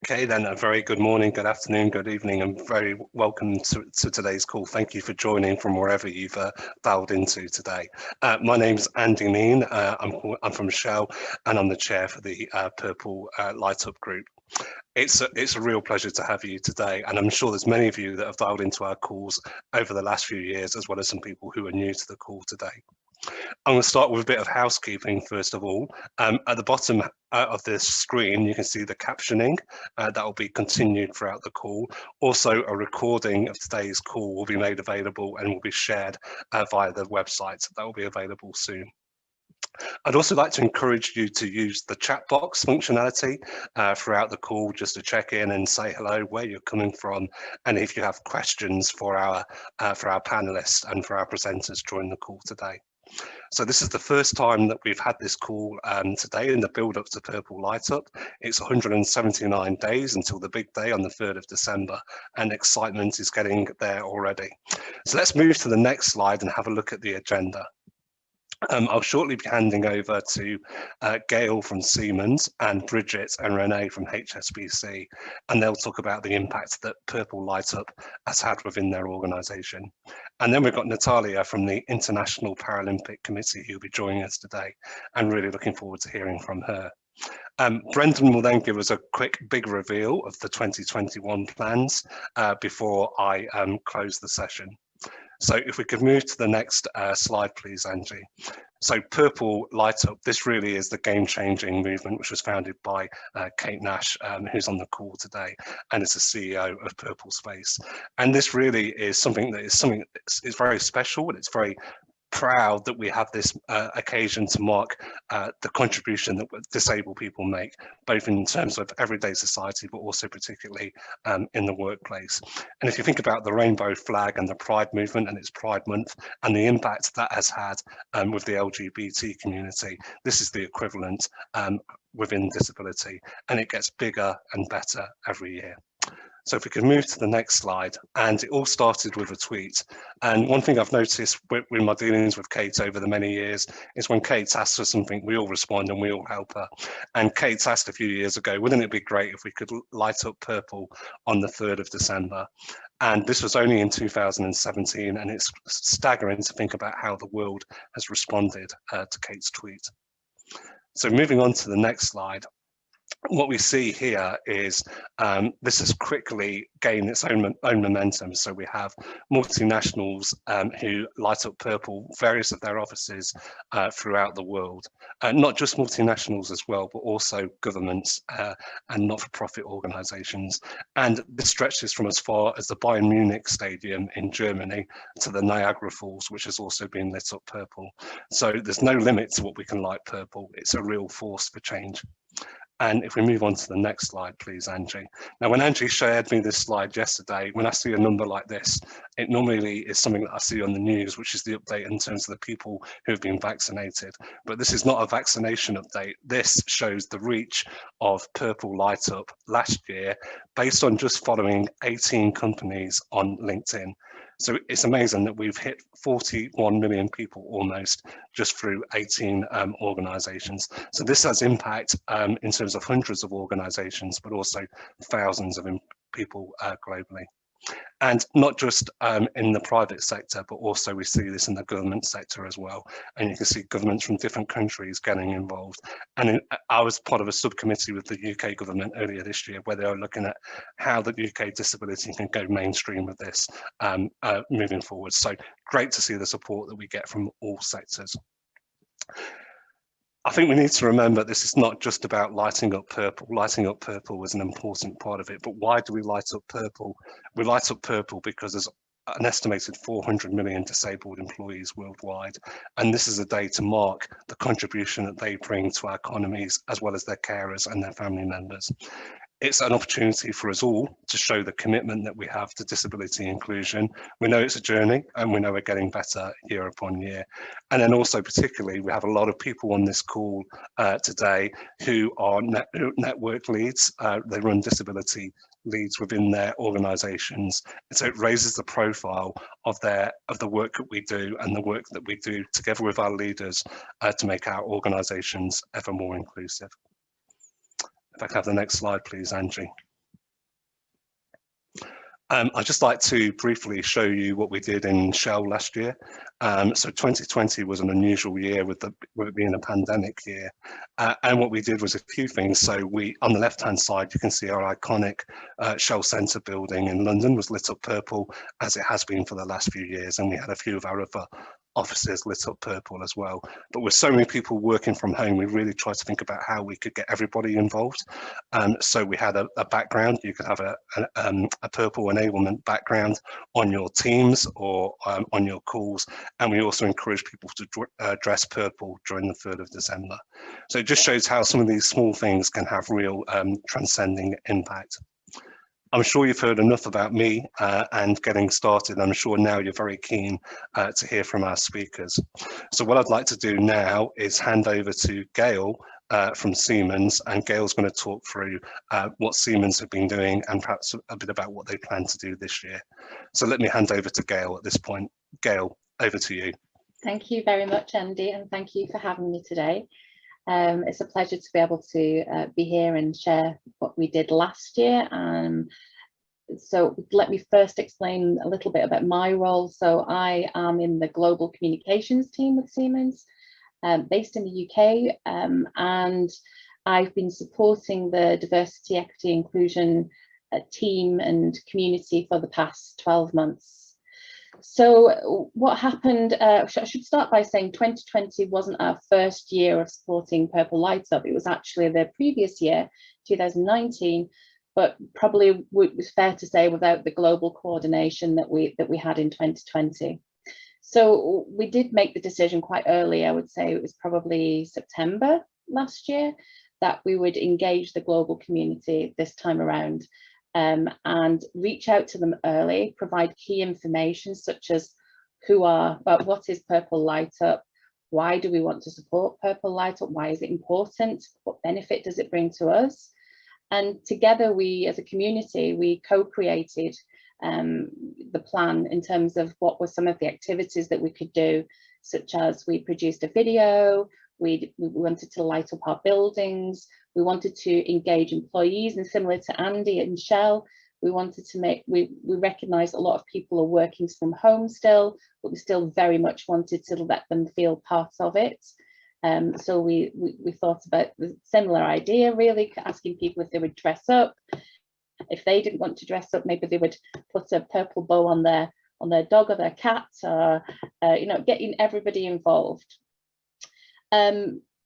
Okay, then a very good morning, good afternoon, good evening, and very welcome to today's call. Thank you for joining from wherever you've dialed into today. My name's Andy Mean. I'm from Shell, and I'm the chair for the Purple Light Up Group. It's a real pleasure to have you today, and I'm sure there's many of you that have dialed into our calls over the last few years, as well as some people who are new to the call today. I'm going to start with a bit of housekeeping first of all. At the bottom of this screen, you can see the captioning that will be continued throughout the call. Also, a recording of today's call will be made available and will be shared via the website. That will be available soon. I'd also like to encourage you to use the chat box functionality throughout the call, just to check in and say hello, where you're coming from, and if you have questions for our panelists and for our presenters during the call today. So this is the first time that we've had this call today in the build up to Purple Light Up. It's 179 days until the big day on the 3rd of December, and excitement is getting there already. So let's move to the next slide and have a look at the agenda. I'll shortly be handing over to Gail from Siemens and Bridget and Renee from HSBC, and they'll talk about the impact that Purple Light Up has had within their organisation. And then we've got Natalie from the International Paralympic Committee who'll be joining us today, and really looking forward to hearing from her. Brendan will then give us a quick big reveal of the 2021 plans before I close the session. So if we could move to the next slide, please, Angie. So Purple Light Up, this really is the game-changing movement which was founded by Kate Nash, who's on the call today, and is the CEO of Purple Space. And this really is something that is very special, and it's very proud that we have this occasion to mark the contribution that disabled people make, both in terms of everyday society, but also particularly in the workplace. And if you think about the rainbow flag and the Pride movement and its Pride Month and the impact that has had with the LGBT community, this is the equivalent within disability, and it gets bigger and better every year. So if we could move to the next slide, and it all started with a tweet. And one thing I've noticed with my dealings with Kate over the many years is when Kate asks for something, we all respond and we all help her. And Kate asked a few years ago, wouldn't it be great if we could light up purple on the 3rd of December? And this was only in 2017, and it's staggering to think about how the world has responded to Kate's tweet. So moving on to the next slide. What we see here is this has quickly gained its own momentum. So we have multinationals who light up purple, various of their offices throughout the world. Not just multinationals as well, but also governments and not-for-profit organisations. And this stretches from as far as the Bayern Munich Stadium in Germany to the Niagara Falls, which has also been lit up purple. So there's no limit to what we can light purple. It's a real force for change. And if we move on to the next slide, please, Angie. Now, when Angie shared me this slide yesterday, when I see a number like this, it normally is something that I see on the news, which is the update in terms of the people who have been vaccinated. But this is not a vaccination update. This shows the reach of Purple Light Up last year, based on just following 18 companies on LinkedIn. So it's amazing that we've hit 41 million people almost just through 18 organisations. So this has impact in terms of hundreds of organisations, but also thousands of people globally. And not just in the private sector, but also we see this in the government sector as well. And you can see governments from different countries getting involved. And I was part of a subcommittee with the UK government earlier this year, where they are looking at how the UK disability can go mainstream with this moving forward. So great to see the support that we get from all sectors. I think we need to remember this is not just about lighting up purple. Lighting up purple was an important part of it, but why do we light up purple? We light up purple because there's an estimated 400 million disabled employees worldwide, and this is a day to mark the contribution that they bring to our economies, as well as their carers and their family members. It's an opportunity for us all to show the commitment that we have to disability inclusion. We know it's a journey, and we know we're getting better year upon year. And then also particularly, we have a lot of people on this call today who are network leads. They run disability leads within their organisations. So it raises the profile of the work that we do and the work that we do together with our leaders to make our organisations ever more inclusive. If I can have the next slide, please, Angie. I'd just like to briefly show you what we did in Shell last year. So 2020 was an unusual year with it being a pandemic year. And what we did was a few things. So on the left-hand side, you can see our iconic Shell Centre building in London was lit up purple, as it has been for the last few years. And we had a few of our other offices lit up purple as well. But with so many people working from home, we really tried to think about how we could get everybody involved. So we had a background. You could have a purple enablement background on your Teams or on your calls. And we also encourage people to dress purple during the 3rd of December. So it just shows how some of these small things can have real transcending impact. I'm sure you've heard enough about me and getting started. I'm sure now you're very keen to hear from our speakers. So what I'd like to do now is hand over to Gail from Siemens, and Gail's going to talk through what Siemens have been doing and perhaps a bit about what they plan to do this year. So let me hand over to Gail at this point. Gail, over to you. Thank you very much, Andy, and thank you for having me today. It's a pleasure to be able to be here and share what we did last year. So let me first explain a little bit about my role. So I am in the global communications team with Siemens, based in the UK, and I've been supporting the diversity, equity, inclusion team and community for the past 12 months. So what happened, I should start by saying 2020 wasn't our first year of supporting Purple Light Up. It was actually the previous year, 2019, but probably it was fair to say without the global coordination that we had in 2020. So we did make the decision quite early. I would say it was probably September last year that we would engage the global community this time around. And reach out to them early, provide key information such as what is Purple Light Up, why do we want to support Purple Light Up, why is it important, what benefit does it bring to us? And together we, as a community, we co-created the plan in terms of what were some of the activities that we could do, such as we produced a video, we wanted to light up our buildings, we wanted to engage employees, and similar to Andy and Shell, we wanted to we recognise a lot of people are working from home still, but we still very much wanted to let them feel part of it. So we thought about the similar idea, really, asking people if they would dress up. If they didn't want to dress up, maybe they would put a purple bow on their dog or their cat, or getting everybody involved.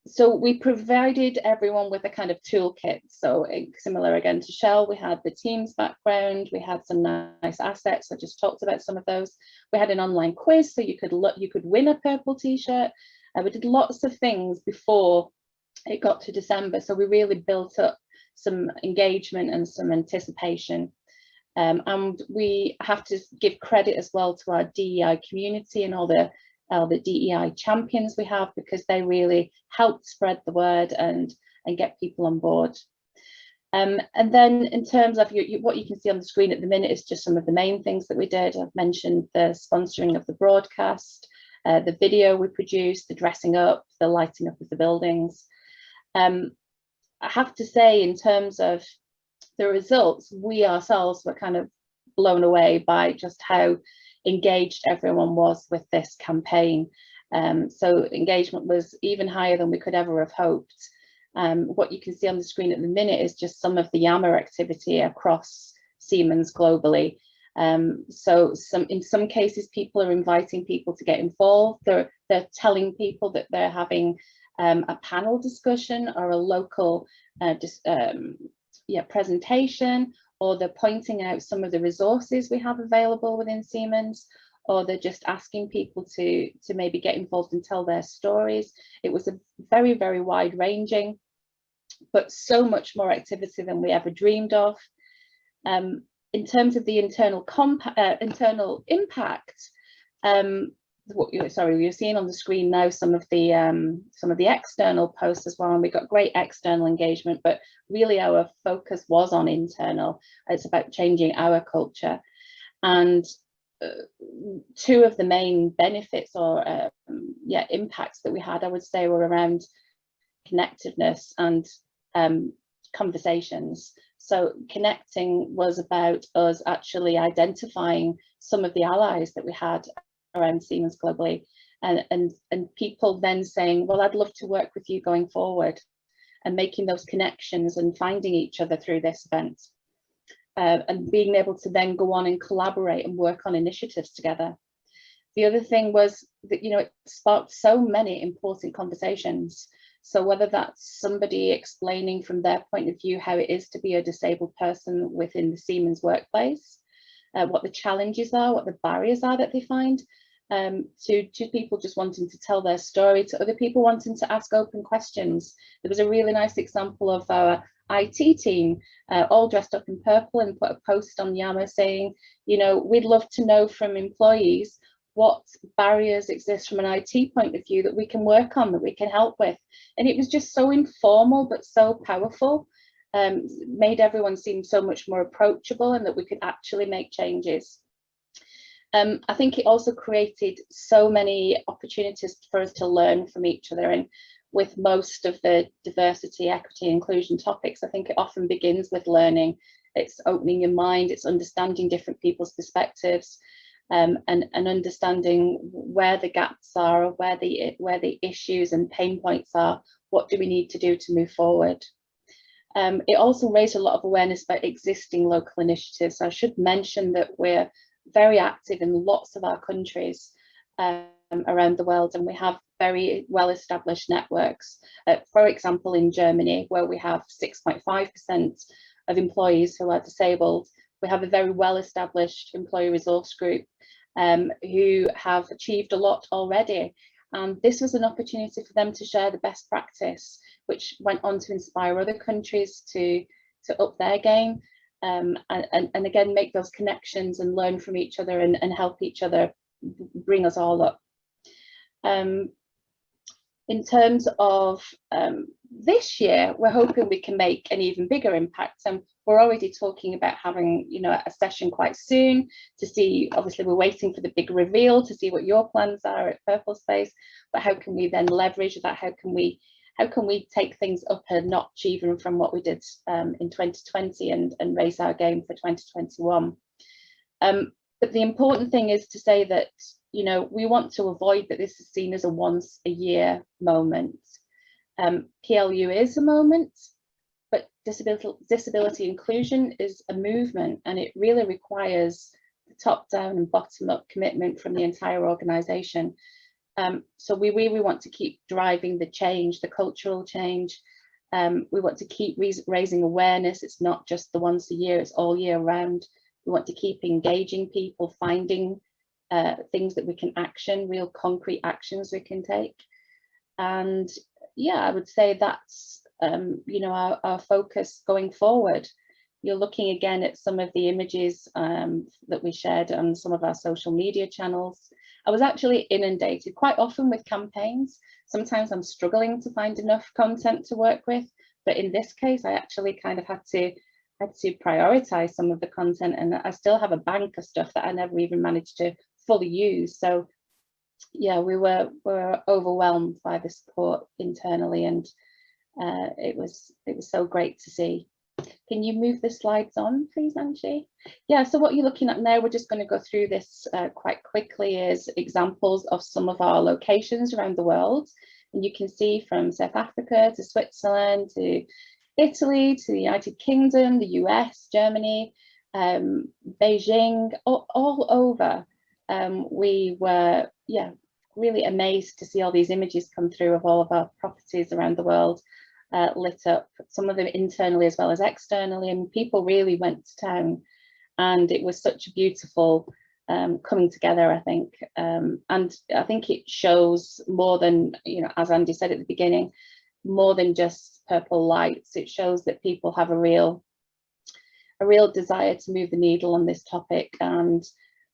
So we provided everyone with a kind of toolkit. So similar again to Shell, we had the Teams background, we had some nice assets. I just talked about some of those. We had an online quiz, so you could win a purple t-shirt. We did lots of things before it got to December. So we really built up some engagement and some anticipation. And we have to give credit as well to our DEI community and all the DEI champions we have, because they really helped spread the word and get people on board. And then in terms of what you can see on the screen at the minute is just some of the main things that we did. I've mentioned the sponsoring of the broadcast, the video we produced, the dressing up, the lighting up of the buildings. I have to say, in terms of the results, we ourselves were kind of blown away by just how engaged everyone was with this campaign. So engagement was even higher than we could ever have hoped. What you can see on the screen at the minute is just some of the Yammer activity across Siemens globally. So in some cases, people are inviting people to get involved. They're telling people that they're having a panel discussion or a local presentation, or they're pointing out some of the resources we have available within Siemens, or they're just asking people to maybe get involved and tell their stories. It was a very, very wide ranging, but so much more activity than we ever dreamed of. In terms of the internal impact, you're seeing on the screen now some of the external posts as well, and we got great external engagement, but really our focus was on internal. It's about changing our culture. And two of the main benefits or impacts that we had, I would say, were around connectiveness and conversations. So connecting was about us actually identifying some of the allies that we had around Siemens globally, and people then saying, well, I'd love to work with you going forward, and making those connections and finding each other through this event, and being able to then go on and collaborate and work on initiatives together. The other thing was that, you know, it sparked so many important conversations. So whether that's somebody explaining from their point of view how it is to be a disabled person within the Siemens workplace, what the challenges are, what the barriers are that they find, to people just wanting to tell their story, to other people wanting to ask open questions. There was a really nice example of our IT team all dressed up in purple and put a post on Yammer saying, you know, we'd love to know from employees what barriers exist from an IT point of view that we can work on, that we can help with. And it was just so informal but so powerful, made everyone seem so much more approachable, and that we could actually make changes. I think it also created so many opportunities for us to learn from each other. And with most of the diversity, equity, inclusion topics, I think it often begins with learning. It's opening your mind, it's understanding different people's perspectives, and understanding where the gaps are, or where the issues and pain points are. What do we need to do to move forward? It also raised a lot of awareness about existing local initiatives. I should mention that we're very active in lots of our countries around the world, and we have very well established networks. For example, in Germany, where we have 6.5% of employees who are disabled, we have a very well established employee resource group who have achieved a lot already. And this was an opportunity for them to share the best practice, which went on to inspire other countries to up their game, and again, make those connections and learn from each other, and help each other bring us all up. In terms of this year, we're hoping we can make an even bigger impact. And we're already talking about having, you know, a session quite soon to see. Obviously, we're waiting for the big reveal to see what your plans are at Purple Space. But how can we then leverage that? How can we take things up a notch even from what we did in 2020 and raise our game for 2021? But the important thing is to say that, you know, we want to avoid that this is seen as a once a year moment. PLU is a moment, but disability inclusion is a movement, and it really requires the top down and bottom up commitment from the entire organisation. So we really want to keep driving the change, the cultural change. We want to keep raising awareness. It's not just the once a year, it's all year round. We want to keep engaging people, finding things that we can action, real concrete actions we can take. And yeah, I would say that's you know, our focus going forward. You're looking again at some of the images that we shared on some of our social media channels. I was actually inundated quite often with campaigns. Sometimes I'm struggling to find enough content to work with, but in this case, I actually kind of had to prioritize some of the content, and I still have a bank of stuff that I never even managed to fully use. So yeah, we were overwhelmed by the support internally, and it was so great to see. Can you move the slides on, please, Angie? Yeah, so what you're looking at now, we're just going to go through this quite quickly, is examples of some of our locations around the world. And you can see from South Africa to Switzerland to Italy to the United Kingdom, the US, Germany, Beijing, all over. We were, yeah, really amazed to see all these images come through of all of our properties around the world. Lit up, some of them internally as well as externally, and people really went to town, and it was such a beautiful coming together, I think. And I think it shows more than, you know, as Andy said at the beginning, more than just purple lights. It shows that people have a real desire to move the needle on this topic, and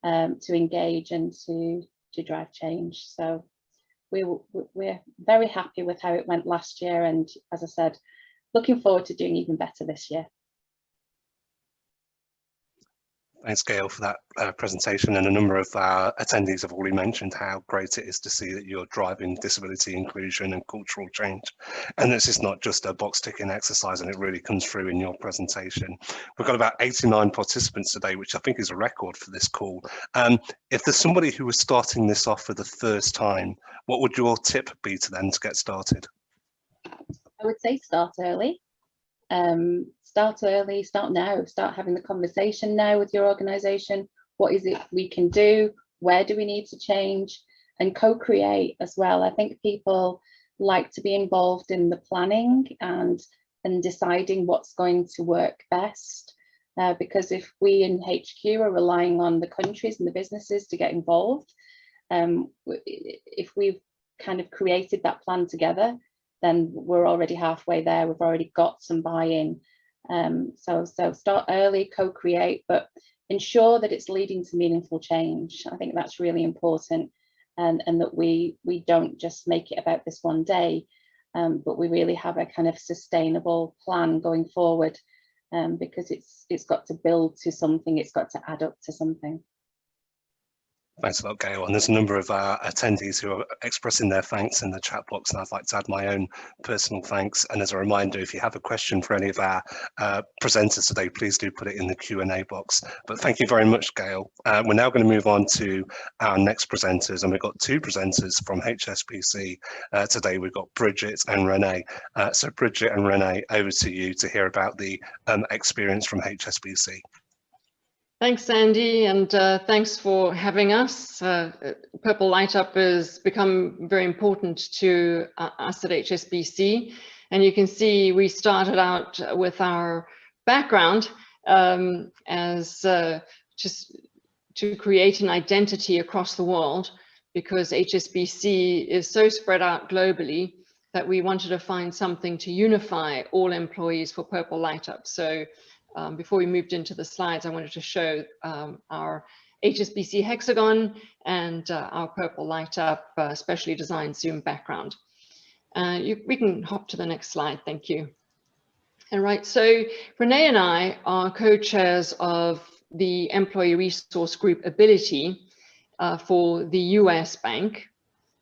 to engage and to drive change. So we're very happy with how it went last year, and as I said, looking forward to doing even better this year. Thanks, Gail, for that presentation. And a number of our attendees have already mentioned how great it is to see that you're driving disability inclusion and cultural change. And this is not just a box ticking exercise, and it really comes through in your presentation. We've got about 89 participants today, which I think is a record for this call. If there's somebody who was starting this off for the first time, what would your tip be to them to get started? I would say start early. Start early, start now, start having the conversation now with your organisation. What is it we can do? Where do we need to change? And co-create as well. I think people like to be involved in the planning and deciding what's going to work best. Because if we in HQ are relying on the countries and the businesses to get involved, if we've kind of created that plan together, then we're already halfway there. We've already got some buy-in. So start early, co-create, but ensure that it's leading to meaningful change. I think that's really important, and that we don't just make it about this one day, but we really have a kind of sustainable plan going forward, because it's got to build to something, it's got to add up to something. Thanks a lot, Gail. And there's a number of our attendees who are expressing their thanks in the chat box, and I'd like to add my own personal thanks. And as a reminder, if you have a question for any of our presenters today, please do put it in the Q&A box. But thank you very much, Gail. We're now going to move on to our next presenters, and we've got two presenters from HSBC today. We've got Bridget and Renee. So Bridget and Renee, over to you to hear about the experience from HSBC. Thanks, Andy, and thanks for having us. Purple Light Up has become very important to us at HSBC, and you can see we started out with our background as just to create an identity across the world, because HSBC is so spread out globally that we wanted to find something to unify all employees for Purple Light Up. So before we moved into the slides, I wanted to show our HSBC hexagon and our Purple Light Up specially designed Zoom background. We can hop to the next slide, thank you. All right, so Renee and I are co-chairs of the Employee Resource Group Ability for the US Bank.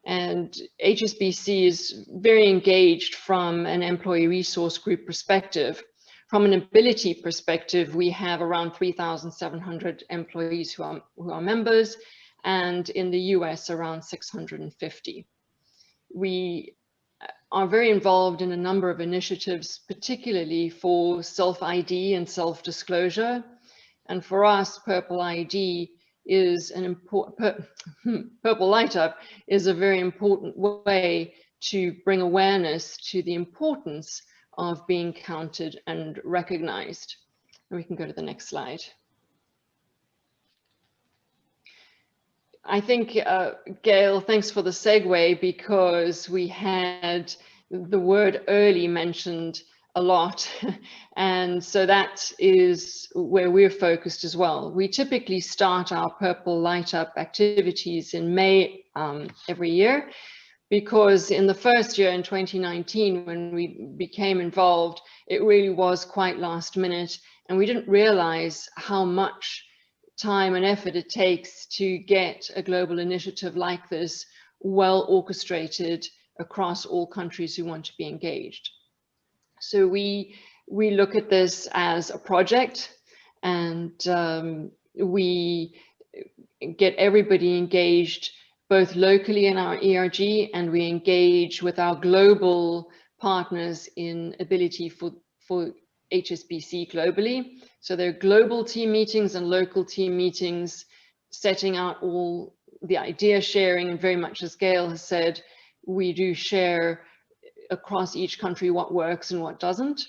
And HSBC is very engaged from an employee resource group perspective. From an ability perspective, we have around 3,700 employees who are members, and in the US, around 650. We are very involved in a number of initiatives, particularly for self-ID and self-disclosure. And for us, Purple ID is an important, Purple Light Up is a very important way to bring awareness to the importance of being counted and recognized. And we can go to the next slide. I think, Gail, thanks for the segue, because we had the word early mentioned a lot. And so that is where we're focused as well. We typically start our Purple Light Up activities in May every year, because in the first year in 2019, when we became involved, it really was quite last minute, and we didn't realize how much time and effort it takes to get a global initiative like this well orchestrated across all countries who want to be engaged. So we look at this as a project, and we get everybody engaged both locally in our ERG, and we engage with our global partners in ability for HSBC globally. So there are global team meetings and local team meetings, setting out all the idea sharing, and very much as Gail has said, we do share across each country what works and what doesn't.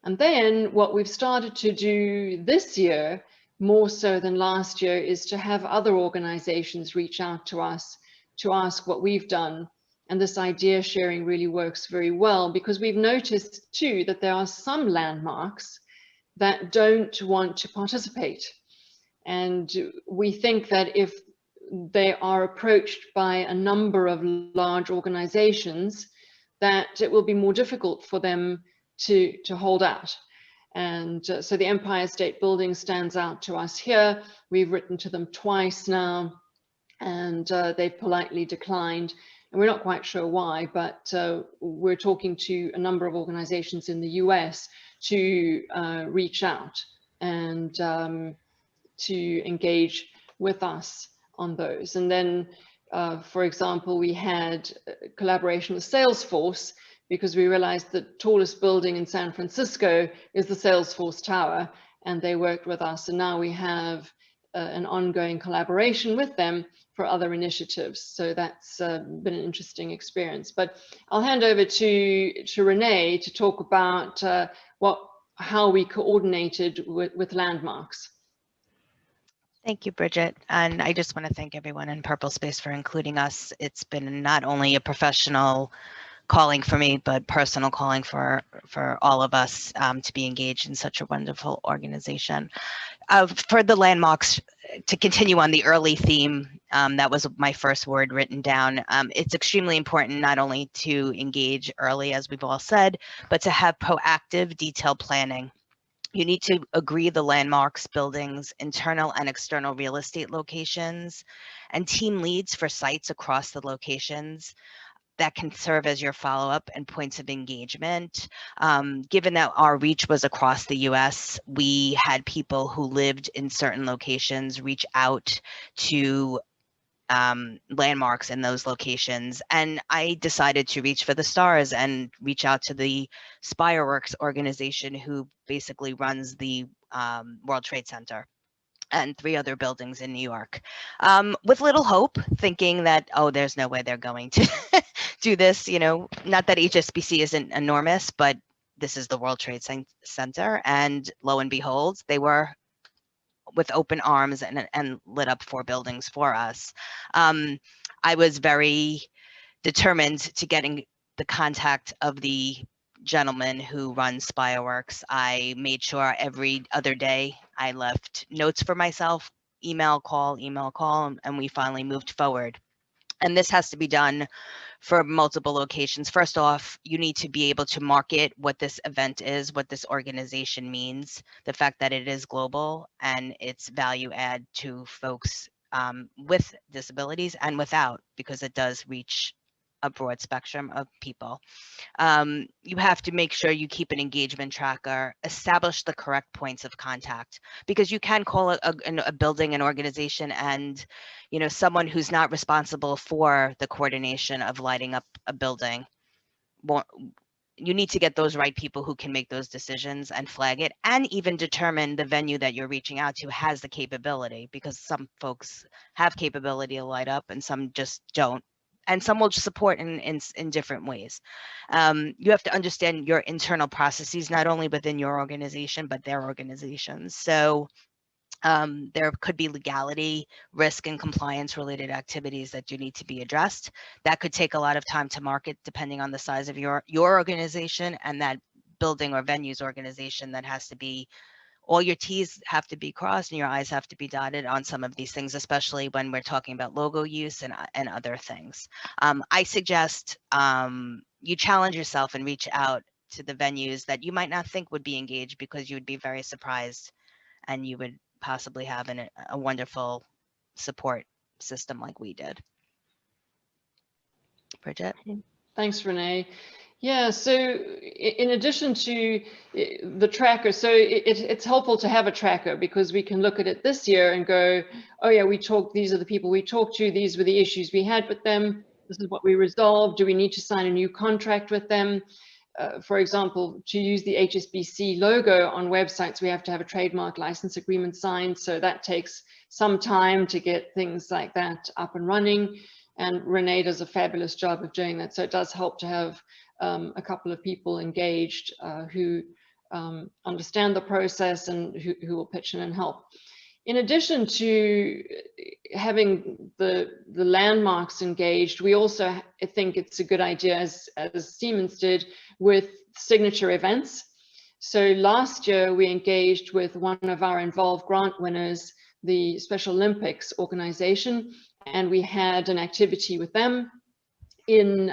And then what we've started to do this year, more so than last year, is to have other organizations reach out to us to ask what we've done. And this idea sharing really works very well, because we've noticed too that there are some landmarks that don't want to participate. And we think that if they are approached by a number of large organizations, that it will be more difficult for them to hold out. And so the Empire State Building stands out to us here. We've written to them twice now, and they've politely declined. And we're not quite sure why, but we're talking to a number of organizations in the US to reach out and to engage with us on those. And then, for example, we had collaboration with Salesforce, because we realized the tallest building in San Francisco is the Salesforce Tower, and they worked with us. And now we have an ongoing collaboration with them for other initiatives. So that's been an interesting experience. But I'll hand over to Renee to talk about how we coordinated with landmarks. Thank you, Bridget. And I just want to thank everyone in Purple Space for including us. It's been not only a professional calling for me, but personal calling for all of us to be engaged in such a wonderful organization. For the landmarks, to continue on the early theme, that was my first word written down. It's extremely important not only to engage early, as we've all said, but to have proactive, detailed planning. You need to agree the landmarks, buildings, internal and external real estate locations, and team leads for sites across the locations that can serve as your follow-up and points of engagement. Given that our reach was across the US, we had people who lived in certain locations reach out to landmarks in those locations. And I decided to reach for the stars and reach out to the Spireworks organization, who basically runs the World Trade Center and 3 other buildings in New York, with little hope, thinking that, oh, there's no way they're going to do this. You know, not that HSBC isn't enormous, but this is the World Trade Center. And lo and behold, they were with open arms and lit up 4 buildings for us. I was very determined to getting the contact of the gentleman who runs Spireworks. I made sure every other day I left notes for myself, email, call, and we finally moved forward. And this has to be done for multiple locations. First off, you need to be able to market what this event is, what this organization means, the fact that it is global and its value add to folks with disabilities and without, because it does reach a broad spectrum of people. You have to make sure you keep an engagement tracker, establish the correct points of contact, because you can call a building, an organization, and someone who's not responsible for the coordination of lighting up a building. You need to get those right people who can make those decisions and flag it, and even determine the venue that you're reaching out to has the capability, because some folks have capability to light up and some just don't. And some will support in different ways. You have to understand your internal processes, not only within your organization, but their organizations. So there could be legality, risk, and compliance related activities that do need to be addressed. That could take a lot of time to market, depending on the size of your organization and that building or venue's organization. That has to be, all your T's have to be crossed and your I's have to be dotted on some of these things, especially when we're talking about logo use and other things. I suggest you challenge yourself and reach out to the venues that you might not think would be engaged, because you would be very surprised and you would possibly have a wonderful support system like we did. Bridget? Thanks, Renee. Yeah, so in addition to the tracker, so it's helpful to have a tracker, because we can look at it this year and go, oh yeah, these are the people we talked to, these were the issues we had with them, this is what we resolved, do we need to sign a new contract with them? For example, to use the HSBC logo on websites, we have to have a trademark license agreement signed, so that takes some time to get things like that up and running. And Renee does a fabulous job of doing that. So it does help to have a couple of people engaged who understand the process and who will pitch in and help. In addition to having the landmarks engaged, we also think it's a good idea, as Siemens did, with signature events. So last year we engaged with one of our involved grant winners, the Special Olympics organization, and we had an activity with them in,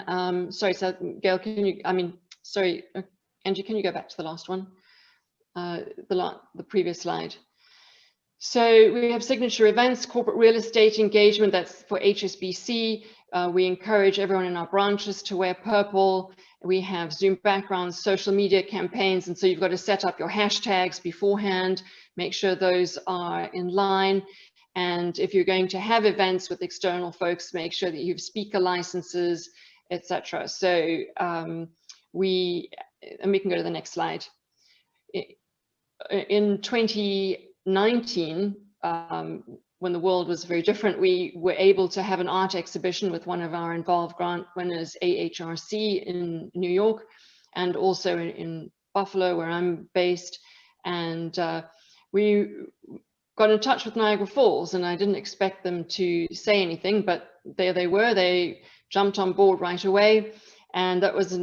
sorry, so Gail, Angie, can you go back to the last one? the previous slide. So we have signature events, corporate real estate engagement, that's for HSBC. We encourage everyone in our branches to wear purple. We have Zoom backgrounds, social media campaigns, and so you've got to set up your hashtags beforehand, make sure those are in line. And if you're going to have events with external folks, make sure that you have speaker licenses, etc. So we can go to the next slide. In 2019, when the world was very different, we were able to have an art exhibition with one of our involved grant winners, AHRC in New York, and also in Buffalo, where I'm based. And we got in touch with Niagara Falls, and I didn't expect them to say anything, but there they were. They jumped on board right away. And that was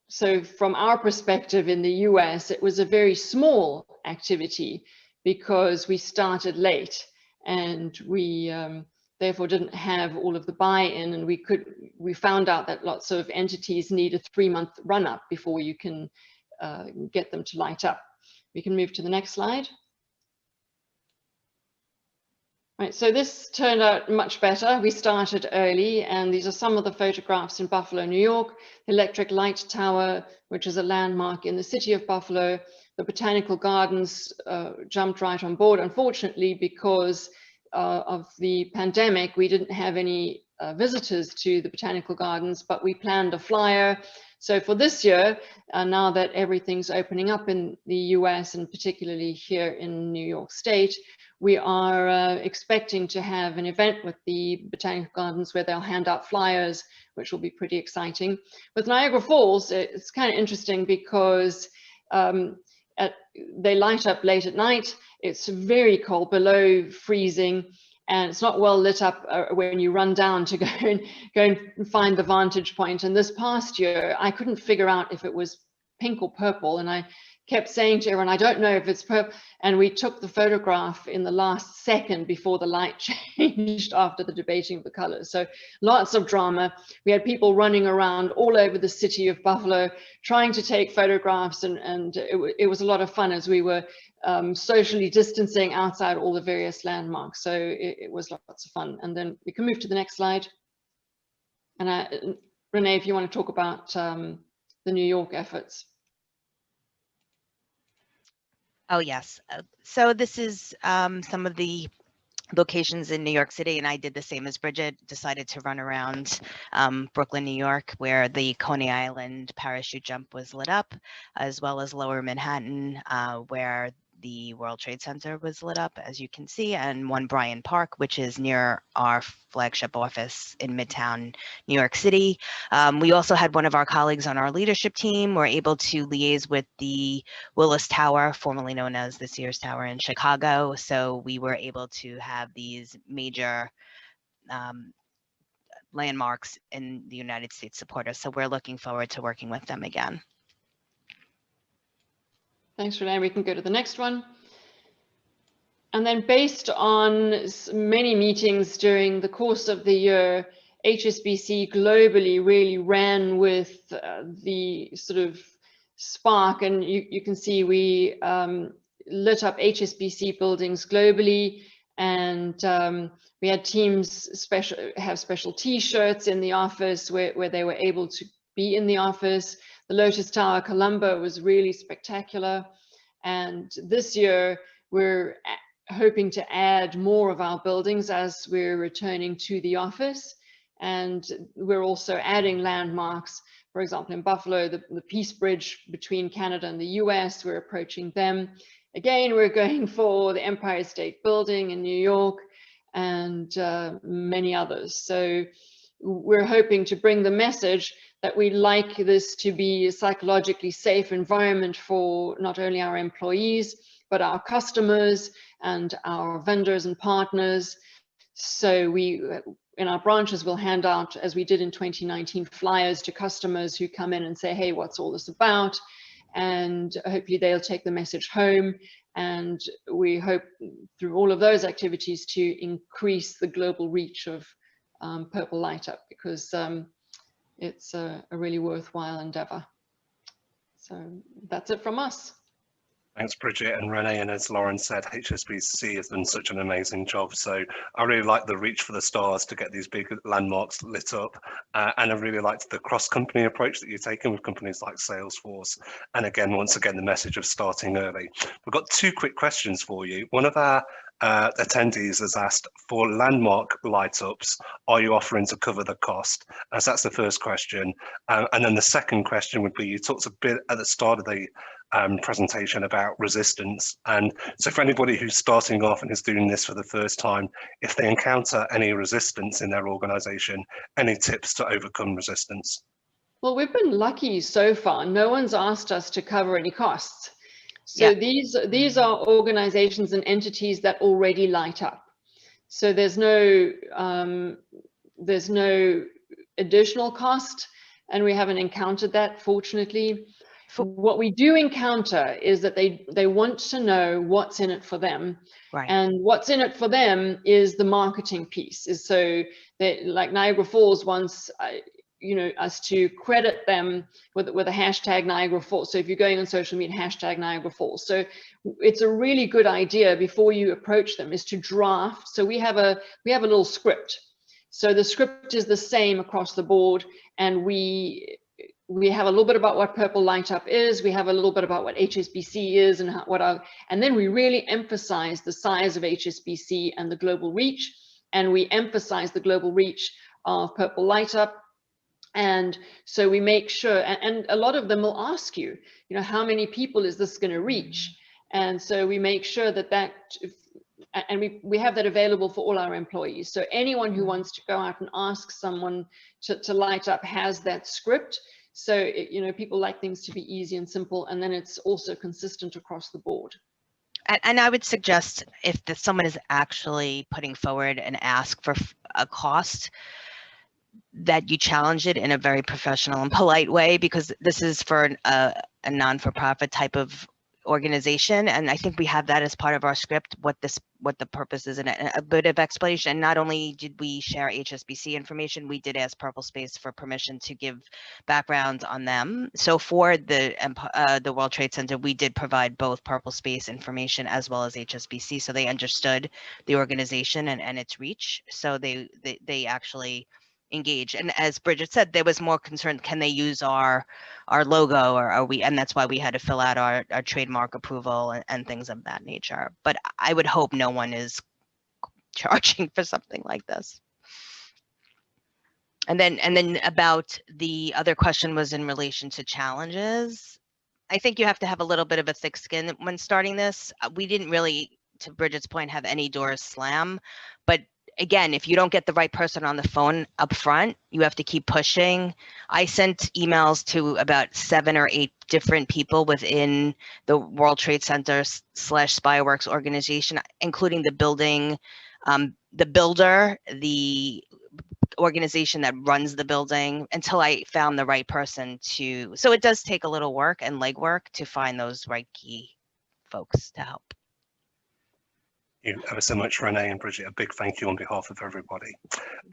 so from our perspective in the US, it was a very small activity because we started late, and we therefore didn't have all of the buy-in, and we found out that lots of entities need a 3-month run-up before you can get them to light up. We can move to the next slide. Right, so this turned out much better. We started early, and these are some of the photographs in Buffalo, New York. The Electric Light Tower, which is a landmark in the city of Buffalo. The Botanical Gardens jumped right on board. Unfortunately, because of the pandemic, we didn't have any visitors to the Botanical Gardens, but we planned a flyer. So for this year, now that everything's opening up in the US and particularly here in New York State, we are expecting to have an event with the Botanical Gardens where they'll hand out flyers, which will be pretty exciting. With Niagara Falls, it's kind of interesting because they light up late at night. It's very cold, below freezing, and it's not well lit up when you run down to go and find the vantage point. And this past year, I couldn't figure out if it was pink or purple, and I kept saying to everyone, I don't know if it's purple. And we took the photograph in the last second before the light changed after the debating of the colors. So lots of drama. We had people running around all over the city of Buffalo trying to take photographs, and it was a lot of fun as we were socially distancing outside all the various landmarks. So it was lots of fun. And then we can move to the next slide. And Renee, if you want to talk about the New York efforts. Oh, yes. So this is some of the locations in New York City, and I did the same as Bridget, decided to run around Brooklyn, New York, where the Coney Island parachute jump was lit up, as well as Lower Manhattan, where the World Trade Center was lit up, as you can see, and One Bryant Park, which is near our flagship office in Midtown, New York City. We also had one of our colleagues on our leadership team were able to liaise with the Willis Tower, formerly known as the Sears Tower in Chicago. So we were able to have these major landmarks in the United States support us. So we're looking forward to working with them again. Thanks, Renee. We can go to the next one. And then based on many meetings during the course of the year, HSBC globally really ran with the sort of spark. And you can see we lit up HSBC buildings globally. And we had teams have special T-shirts in the office where they were able to be in the office. The Lotus Tower Colombo was really spectacular. And this year, we're hoping to add more of our buildings as we're returning to the office. And we're also adding landmarks. For example, in Buffalo, the Peace Bridge between Canada and the US, we're approaching them. Again, we're going for the Empire State Building in New York and many others. So we're hoping to bring the message that we like this to be a psychologically safe environment for not only our employees, but our customers and our vendors and partners. So we, in our branches, will hand out, as we did in 2019, flyers to customers who come in and say, hey, what's all this about? And hopefully they'll take the message home. And we hope through all of those activities to increase the global reach of Purple Light Up, because it's a really worthwhile endeavor. So that's it from us. Thanks, Bridget and Renee. And as Lauren said, HSBC has done such an amazing job. So I really like the reach for the stars to get these big landmarks lit up. And I really liked the cross-company approach that you're taking with companies like Salesforce. And again, once again, the message of starting early. We've got two quick questions for you. One of our attendees has asked, for landmark light ups, are you offering to cover the cost? As that's the first question. And then the second question would be, you talked a bit at the start of the presentation about resistance. And so for anybody who's starting off and is doing this for the first time, if they encounter any resistance in their organization, any tips to overcome resistance? Well, we've been lucky so far. No one's asked us to cover any costs. So these are organizations and entities that already light up. So there's no additional cost, and we haven't encountered that, fortunately. What we do encounter is that they want to know what's in it for them. Right. And what's in it for them is the marketing piece. Is so that, like Niagara Falls wants us to credit them with a hashtag Niagara Falls. So if you're going on social media, hashtag Niagara Falls. So it's a really good idea before you approach them is to draft. So we have a little script. So the script is the same across the board, and we have a little bit about what Purple Light Up is. We have a little bit about what HSBC is and and then we really emphasize the size of HSBC and the global reach. And we emphasize the global reach of Purple Light Up. And so we make sure, and a lot of them will ask you, how many people is this going to reach? And so we make sure and we have that available for all our employees. So anyone who wants to go out and ask someone to light up has that script. So, people like things to be easy and simple, and then it's also consistent across the board. And I would suggest if someone is actually putting forward an ask for a cost, that you challenge it in a very professional and polite way, because this is for a non-for-profit type of organization, and I think we have that as part of our script, what the purpose is, and a bit of explanation. And not only did we share HSBC information, we did ask Purple Space for permission to give background on them. So for the World Trade Center, we did provide both Purple Space information as well as HSBC, so they understood the organization and its reach. So they actually engage. And as Bridget said, there was more concern, can they use our logo, or are we, and that's why we had to fill out our trademark approval and things of that nature. But I would hope no one is charging for something like this. And then about the other question was in relation to challenges. I think you have to have a little bit of a thick skin when starting this. We didn't really, to Bridget's point, have any doors slam, but again, if you don't get the right person on the phone up front, you have to keep pushing. I sent emails to about 7 or 8 different people within the World Trade Center / Spyworks organization, including the building, the builder, the organization that runs the building, until I found the right person to. So it does take a little work and legwork to find those right key folks to help. Thank you ever so much, Renee and Bridget. A big thank you on behalf of everybody.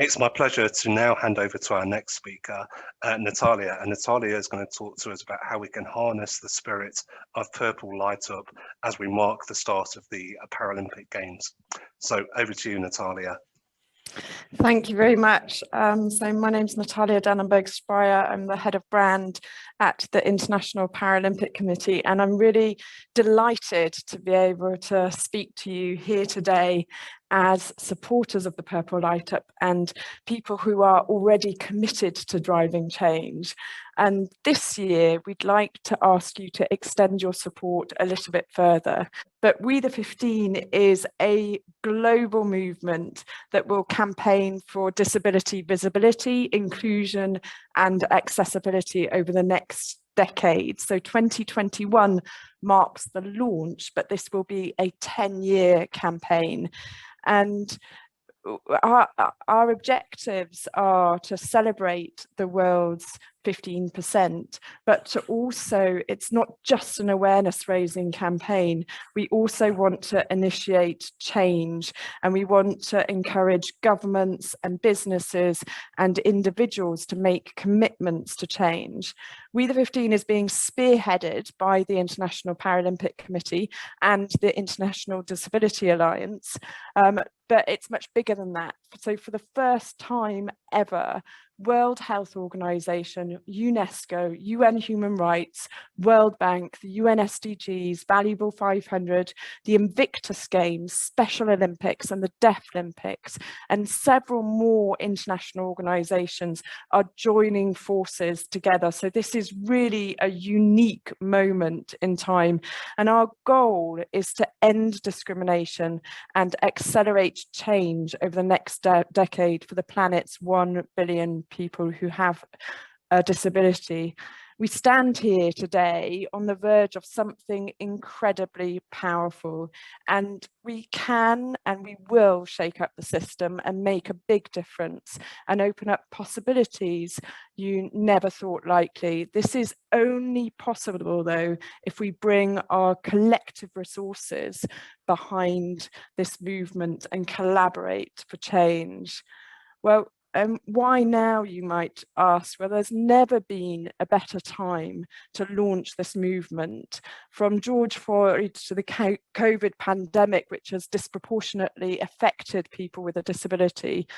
It's my pleasure to now hand over to our next speaker, Natalia. And Natalia is going to talk to us about how we can harness the spirit of Purple Light Up as we mark the start of the Paralympic Games. So over to you, Natalia. Thank you very much. So my name's Natalia Dennenberg Spry. I'm the head of brand at the International Paralympic Committee, and I'm really delighted to be able to speak to you here today as supporters of the Purple Light Up and people who are already committed to driving change. And this year, we'd like to ask you to extend your support a little bit further. But We the 15 is a global movement that will campaign for disability visibility, inclusion, and accessibility over the next decade. So 2021 marks the launch, but this will be a 10-year campaign. And our objectives are to celebrate the world's 15%, but to also, it's not just an awareness raising campaign. We also want to initiate change, and we want to encourage governments and businesses and individuals to make commitments to change. We the 15 is being spearheaded by the International Paralympic Committee and the International Disability Alliance, but it's much bigger than that. So for the first time ever, World Health Organization, UNESCO, UN Human Rights, World Bank, the UN SDGs, Valuable 500, the Invictus Games, Special Olympics and the Deaf Olympics, and several more international organizations are joining forces together. So this is really a unique moment in time. And our goal is to end discrimination and accelerate change over the next decade for the planet's 1 billion people who have a disability. We stand here today on the verge of something incredibly powerful, and we can and we will shake up the system and make a big difference and open up possibilities you never thought likely. This is only possible, though, if we bring our collective resources behind this movement and collaborate for change. Well, why now, you might ask? Well, there's never been a better time to launch this movement. From George Floyd to the COVID pandemic, which has disproportionately affected people with a disability,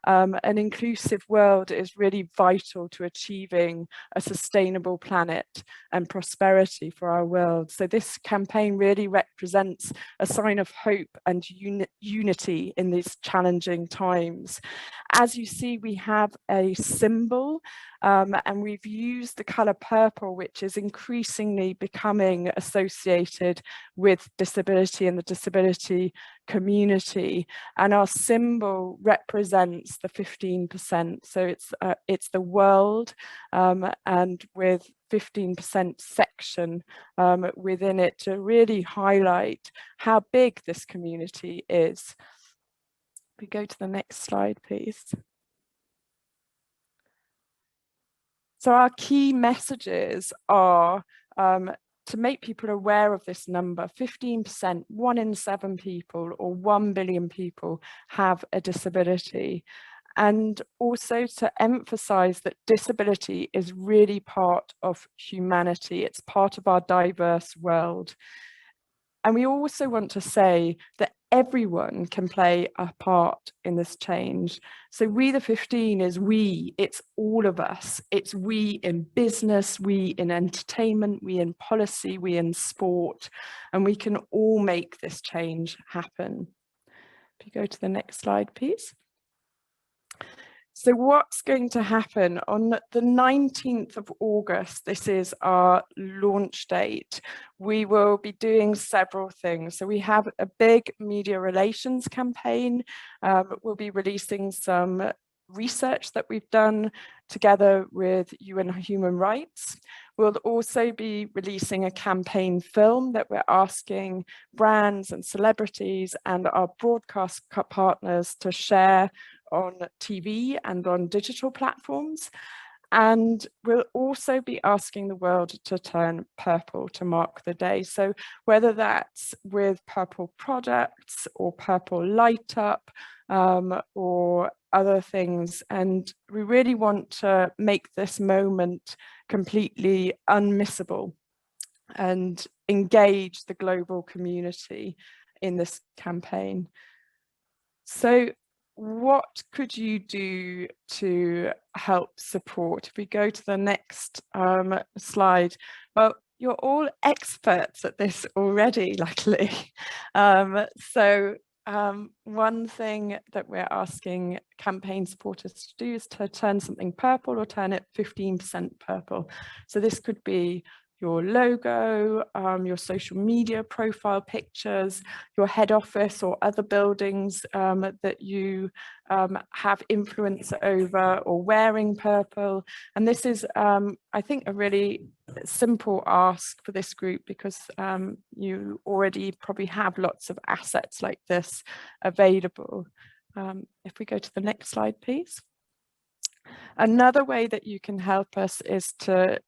an inclusive world is really vital to achieving a sustainable planet and prosperity for our world. So this campaign really represents a sign of hope and unity in these challenging times. As you see, we have a symbol, and we've used the colour purple, which is increasingly becoming associated with disability and the disability community. And our symbol represents the 15%. So it's the world, and with 15% section within it to really highlight how big this community is. We go to the next slide, please. So our key messages are to make people aware of this number. 15%, 1 in 7 people, or 1 billion people have a disability. And also to emphasize that disability is really part of humanity. It's part of our diverse world. And we also want to say that everyone can play a part in this change. So we the 15 is we, it's all of us. It's we in business, we in entertainment, we in policy, we in sport, and we can all make this change happen. If you go to the next slide, please. So what's going to happen on the 19th of August, this is our launch date, we will be doing several things. So we have a big media relations campaign. We'll be releasing some research that we've done together with UN Human Rights. We'll also be releasing a campaign film that we're asking brands and celebrities and our broadcast partners to share on TV and on digital platforms. And we'll also be asking the world to turn purple to mark the day. So whether that's with purple products or purple light up or other things. And we really want to make this moment completely unmissable and engage the global community in this campaign. So what could you do to help support? If we go to the next slide, well, you're all experts at this already, luckily. One thing that we're asking campaign supporters to do is to turn something purple or turn it 15% purple. So this could be your logo, your social media profile pictures, your head office or other buildings that you have influence over, or wearing purple. And this is, I think, a really simple ask for this group, because you already probably have lots of assets like this available. If we go to the next slide, please. Another way that you can help us is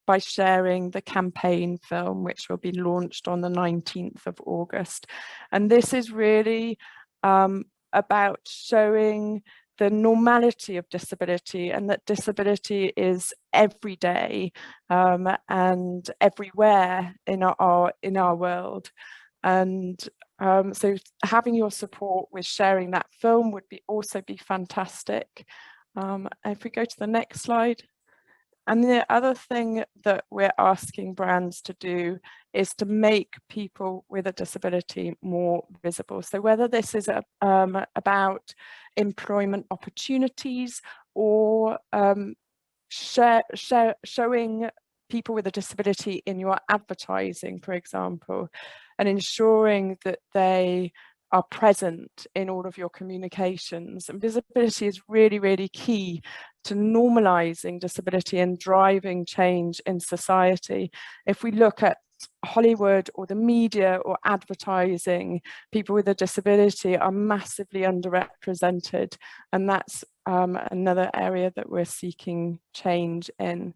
by sharing the campaign film, which will be launched on the 19th of August. And this is really about showing the normality of disability, and that disability is every day and everywhere in our world. And so having your support with sharing that film would also be fantastic. If we go to the next slide. And the other thing that we're asking brands to do is to make people with a disability more visible. So whether this is about employment opportunities or showing people with a disability in your advertising, for example, and ensuring that they are present in all of your communications. And visibility is really, really key to normalizing disability and driving change in society. If we look at Hollywood or the media or advertising, people with a disability are massively underrepresented, and that's another area that we're seeking change in.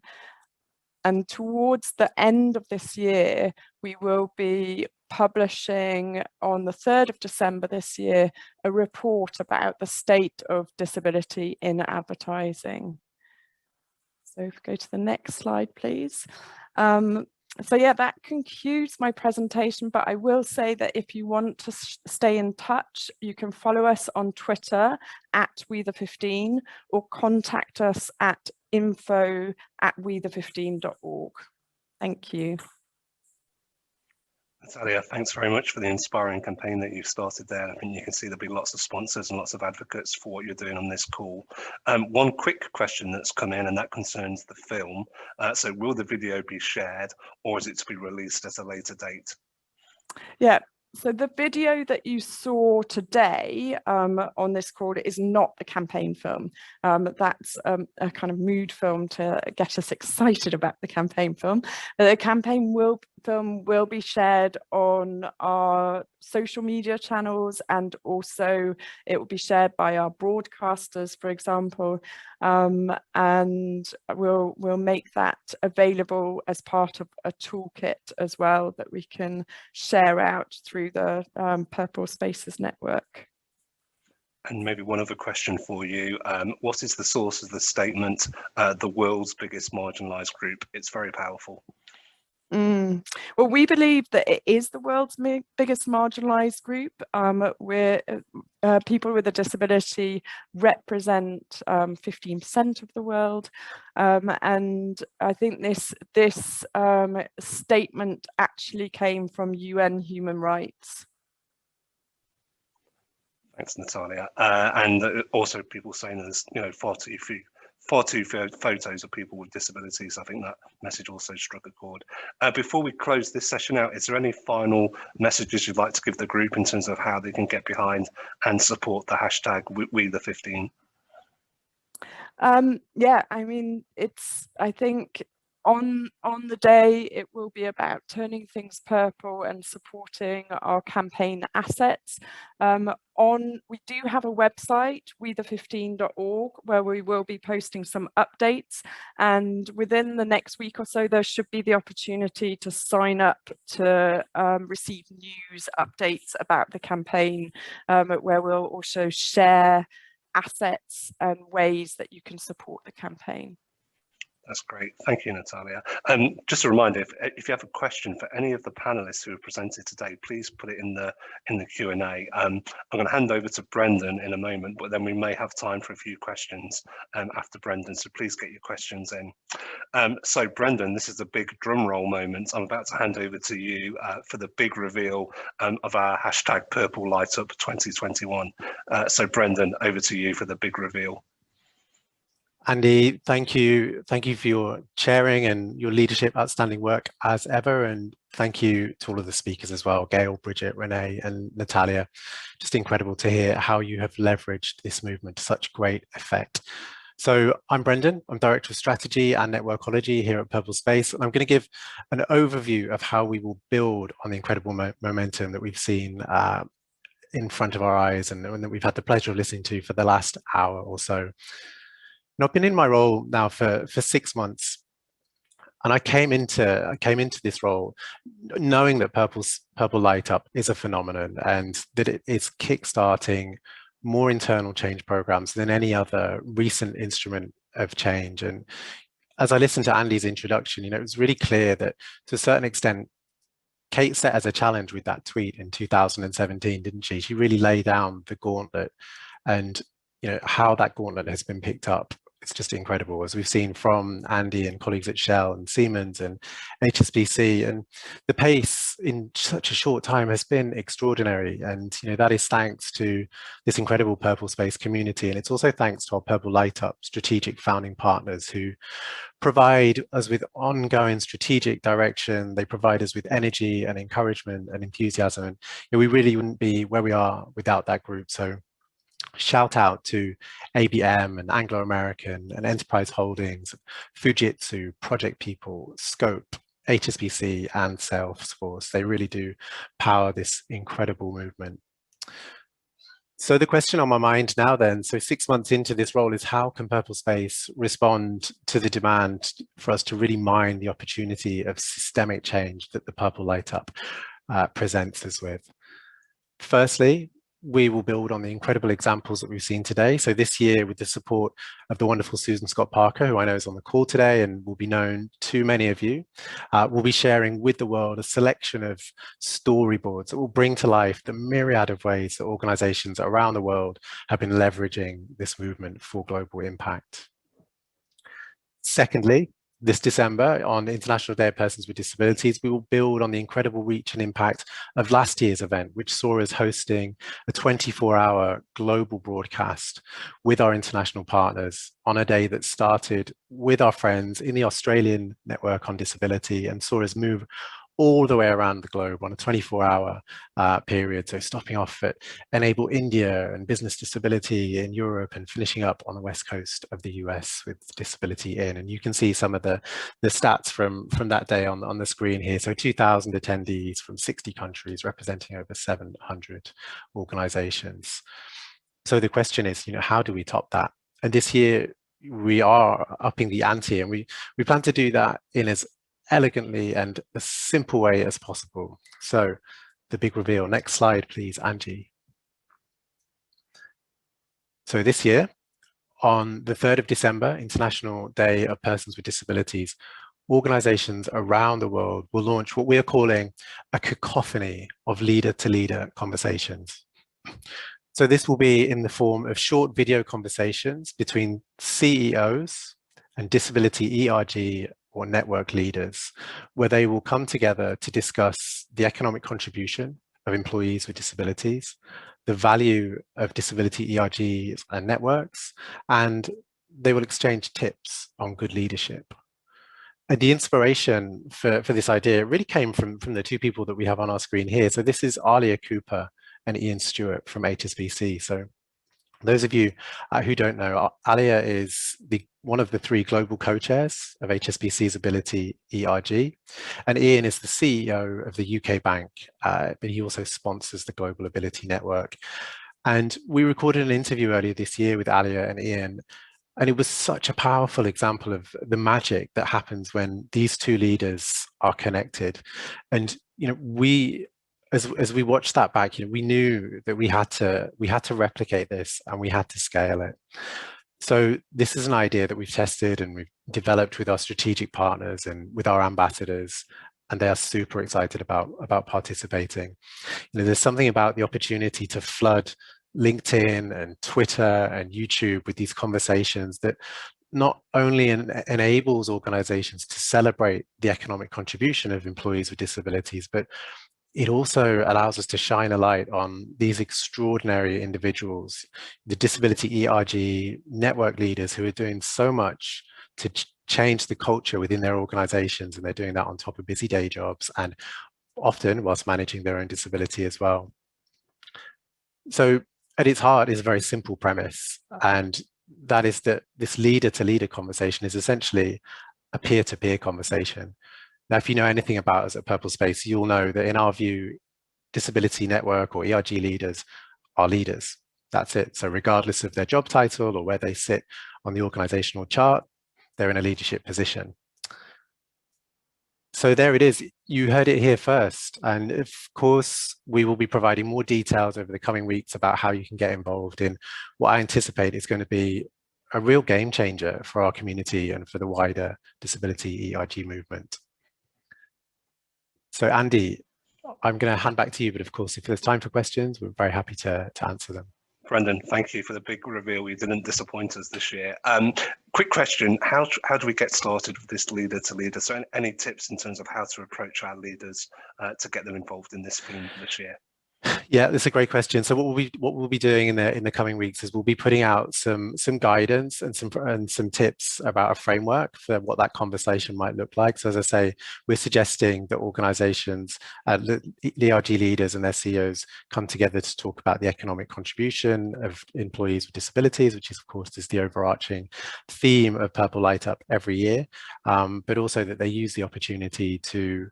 And towards the end of this year, we will be publishing on the 3rd of December this year a report about the state of disability in advertising. So if we go to the next slide, please. So yeah, that concludes my presentation, but I will say that if you want to stay in touch, you can follow us on Twitter at WeThe15 or contact us at info@wethe15.org. Thank you. Natalia, thanks very much for the inspiring campaign that you've started there. I think you can see there'll be lots of sponsors and lots of advocates for what you're doing on this call. One quick question that's come in, and that concerns the film. So will the video be shared, or is it to be released at a later date? Yeah. So the video that you saw today on this call is not the campaign film. That's a kind of mood film to get us excited about the campaign film. The campaign film will be shared on our social media channels, and also it will be shared by our broadcasters, for example, and we'll make that available as part of a toolkit as well that we can share out through the Purple Spaces network. And maybe one other question for you. What is the source of the statement, the world's biggest marginalized group? It's very powerful. Well, we believe that it is the world's biggest marginalized group. Where people with a disability represent 15% of the world. And I think this statement actually came from UN Human Rights. Thanks, Natalia. And also people saying there's far too few photos of people with disabilities. I think that message also struck a chord. Before we close this session out, is there any final messages you'd like to give the group in terms of how they can get behind and support the hashtag #WeThe15? Yeah, I mean, I think on the day it will be about turning things purple and supporting our campaign assets. We do have a website, WeThe15.org, where we will be posting some updates, and within the next week or so there should be the opportunity to sign up to receive news updates about the campaign, where we'll also share assets and ways that you can support the campaign. That's great. Thank you, Natalia. Just a reminder, if you have a question for any of the panelists who have presented today, please put it in the Q&A. I'm going to hand over to Brendan in a moment, but then we may have time for a few questions after Brendan, so please get your questions in. So Brendan, this is a big drum roll moment. I'm about to hand over to you for the big reveal of our hashtag Purple Light Up 2021. So Brendan, over to you for the big reveal. Andy, thank you for your chairing and your leadership, outstanding work as ever, and thank you to all of the speakers as well, Gail, Bridget, Renee and Natalia. Just incredible to hear how you have leveraged this movement to such great effect. So I'm Brendan, I'm Director of Strategy and Networkology here at Purple Space, and I'm going to give an overview of how we will build on the incredible momentum that we've seen in front of our eyes and that we've had the pleasure of listening to for the last hour or so. And I've been in my role now for 6 months. And I came into this role knowing that Purple Light Up is a phenomenon and that it is kickstarting more internal change programs than any other recent instrument of change. And as I listened to Andy's introduction, it was really clear that to a certain extent, Kate set as a challenge with that tweet in 2017, didn't she? She really laid down the gauntlet, and how that gauntlet has been picked up. It's just incredible, as we've seen from Andy and colleagues at Shell and Siemens and HSBC, and the pace in such a short time has been extraordinary. And that is thanks to this incredible Purple Space community, and it's also thanks to our Purple Light Up strategic founding partners who provide us with ongoing strategic direction. They provide us with energy and encouragement and enthusiasm, and we really wouldn't be where we are without that group. So shout out to ABM and Anglo American and Enterprise Holdings, Fujitsu, Project People, Scope, HSBC and Salesforce. They really do power this incredible movement. So the question on my mind now then, so 6 months into this role, is how can Purple Space respond to the demand for us to really mine the opportunity of systemic change that the Purple Light Up presents us with? Firstly, we will build on the incredible examples that we've seen today. So this year, with the support of the wonderful Susan Scott Parker, who I know is on the call today and will be known to many of you, we'll be sharing with the world a selection of storyboards that will bring to life the myriad of ways that organizations around the world have been leveraging this movement for global impact. Secondly, this December, on International Day of Persons with Disabilities, we will build on the incredible reach and impact of last year's event, which saw us hosting a 24-hour global broadcast with our international partners on a day that started with our friends in the Australian Network on Disability and saw us move all the way around the globe on a 24-hour period. So stopping off at Enable India and Business Disability in Europe and finishing up on the West Coast of the US with Disability In. And you can see some of the stats from that day on the screen here. So 2,000 attendees from 60 countries representing over 700 organizations. So the question is, how do we top that? And this year we are upping the ante, and we plan to do that in as elegantly and a simple way as possible. So the big reveal. Next slide, please, Angie. So this year, on the 3rd of December, International Day of Persons with Disabilities, organizations around the world will launch what we are calling a cacophony of leader-to-leader conversations. So this will be in the form of short video conversations between CEOs and disability ERG or network leaders, where they will come together to discuss the economic contribution of employees with disabilities, the value of disability ERGs and networks, and they will exchange tips on good leadership. And the inspiration for this idea really came from the two people that we have on our screen here. So this is Alia Cooper and Ian Stewart from HSBC. So those of you who don't know, Alia is one of the 3 global co-chairs of HSBC's Ability ERG, and Ian is the CEO of the UK Bank, but he also sponsors the Global Ability Network. And we recorded an interview earlier this year with Alia and Ian, and it was such a powerful example of the magic that happens when these 2 leaders are connected. And as we watched that back, we knew that we had to replicate this and we had to scale it. So this is an idea that we've tested and we've developed with our strategic partners and with our ambassadors, and they are super excited about participating. There's something about the opportunity to flood LinkedIn and Twitter and YouTube with these conversations that not only enables organizations to celebrate the economic contribution of employees with disabilities, but it also allows us to shine a light on these extraordinary individuals, the disability ERG network leaders who are doing so much to change the culture within their organizations, and they're doing that on top of busy day jobs and often whilst managing their own disability as well. So at its heart is a very simple premise, and that is that this leader-to-leader conversation is essentially a peer-to-peer conversation. Now, if you know anything about us at Purple Space, you'll know that in our view, disability network or ERG leaders are leaders. That's it. So regardless of their job title or where they sit on the organizational chart, they're in a leadership position. So there it is. You heard it here first. And of course, we will be providing more details over the coming weeks about how you can get involved in what I anticipate is going to be a real game changer for our community and for the wider disability ERG movement. So Andy, I'm going to hand back to you, but of course, if there's time for questions, we're very happy to answer them. Brendan, thank you for the big reveal. You didn't disappoint us this year. Quick question, how do we get started with this leader to leader? So any tips in terms of how to approach our leaders to get them involved in this theme this year? Yeah, that's a great question. So what we'll be doing in the coming weeks is we'll be putting out some guidance and some tips about a framework for what that conversation might look like. So as I say, we're suggesting that organizations, ERG leaders and their CEOs come together to talk about the economic contribution of employees with disabilities, which is of course is the overarching theme of Purple Light Up every year, but also that they use the opportunity to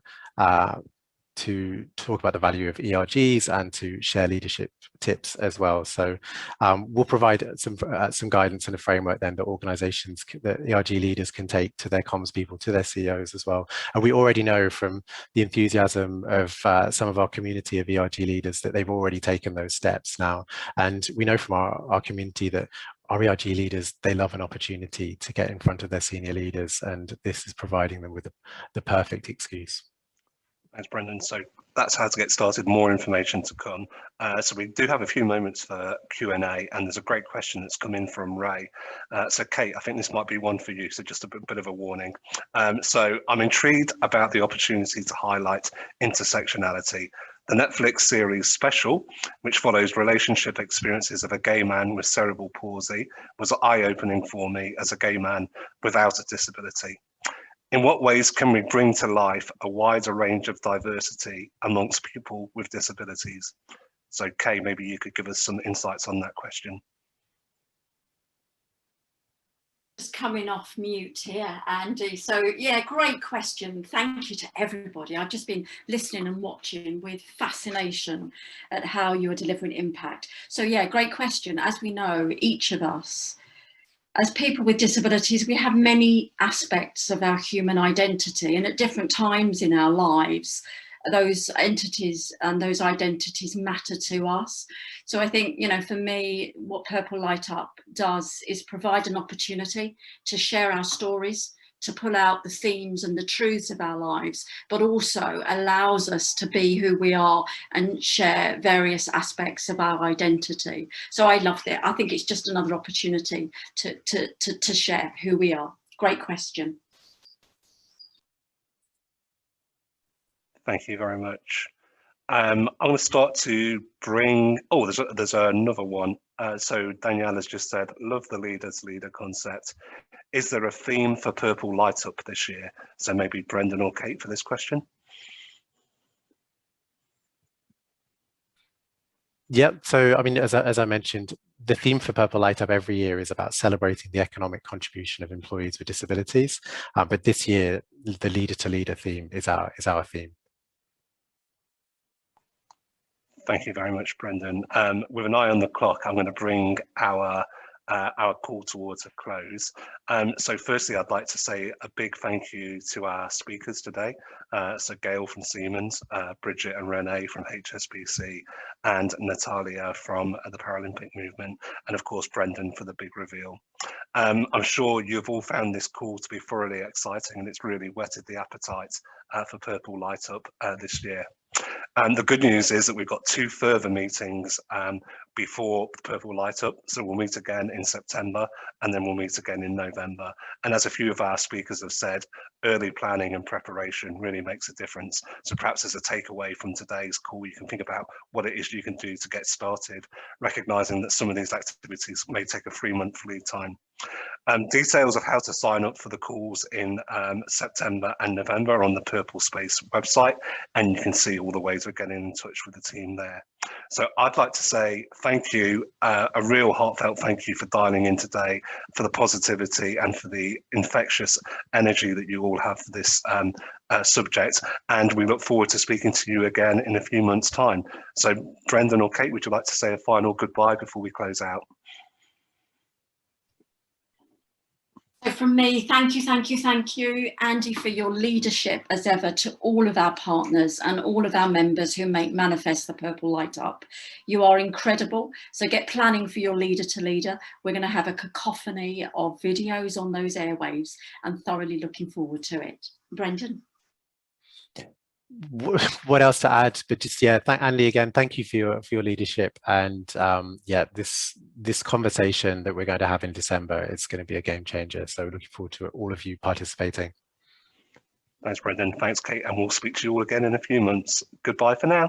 talk about the value of ERGs and to share leadership tips as well. So we'll provide some guidance and a framework then that organizations, that ERG leaders can take to their comms people, to their CEOs as well. And we already know from the enthusiasm of some of our community of ERG leaders that they've already taken those steps now. And we know from our community that our ERG leaders, they love an opportunity to get in front of their senior leaders, and this is providing them with the perfect excuse. Thanks, Brendan. So that's how to get started. More information to come. So we do have a few moments for Q&A, and there's a great question that's come in from Ray. So Kate, I think this might be one for you, so just a bit of a warning. So I'm intrigued about the opportunity to highlight intersectionality. The Netflix series Special, which follows relationship experiences of a gay man with cerebral palsy, was eye-opening for me as a gay man without a disability. In what ways can we bring to life a wider range of diversity amongst people with disabilities? So Kay, maybe you could give us some insights on that question. Just coming off mute here, Andy. So yeah, great question. Thank you to everybody. I've just been listening and watching with fascination at how you are delivering impact. So yeah, great question. As we know, each of us, as people with disabilities, we have many aspects of our human identity, and at different times in our lives, those entities and those identities matter to us. So I think, you know, for me, what Purple Light Up does is provide an opportunity to share our stories, to pull out the themes and the truths of our lives, but also allows us to be who we are and share various aspects of our identity. So I love that. I think it's just another opportunity to share who we are. Great question. Thank you very much. I'm going to start to bring, oh, there's another one. So Danielle has just said, love the leaders leader concept. Is there a theme for Purple Light Up this year? So maybe Brendan or Kate for this question. Yep. So, I mean, as I mentioned, the theme for Purple Light Up every year is about celebrating the economic contribution of employees with disabilities. But this year, the Leader to Leader theme is our theme. Thank you very much, Brendan. With an eye on the clock, I'm going to bring our call towards a close. So firstly, I'd like to say a big thank you to our speakers today. So Gail from Siemens, Bridget and Renee from HSBC, and Natalia from the Paralympic movement, and of course, Brendan for the big reveal. I'm sure you've all found this call to be thoroughly exciting, and it's really whetted the appetite for Purple Light Up this year. The good news is that we've got 2 further meetings before Purple Light Up. So we'll meet again in September, and then we'll meet again in November. And as a few of our speakers have said, early planning and preparation really makes a difference. So perhaps as a takeaway from today's call, you can think about what it is you can do to get started, recognizing that some of these activities may take a 3-month lead time. Details of how to sign up for the calls in September and November are on the Purple Space website, and you can see all the ways we're getting in touch with the team there. So I'd like to say thank you, a real heartfelt thank you for dialing in today, for the positivity and for the infectious energy that you all have for this subject. And we look forward to speaking to you again in a few months' time. So Brendan or Kate, would you like to say a final goodbye before we close out? So from me, thank you, Andy, for your leadership as ever to all of our partners and all of our members who make Manifest the Purple Light up. You are incredible. So get planning for your Leader to Leader. We're going to have a cacophony of videos on those airwaves and thoroughly looking forward to it. Brendan. What else to add? But just, yeah, Andy, again, thank you for your leadership. And yeah, this conversation that we're going to have in December is going to be a game changer. So looking forward to all of you participating. Thanks, Brendan. Thanks, Kate. And we'll speak to you all again in a few months. Goodbye for now.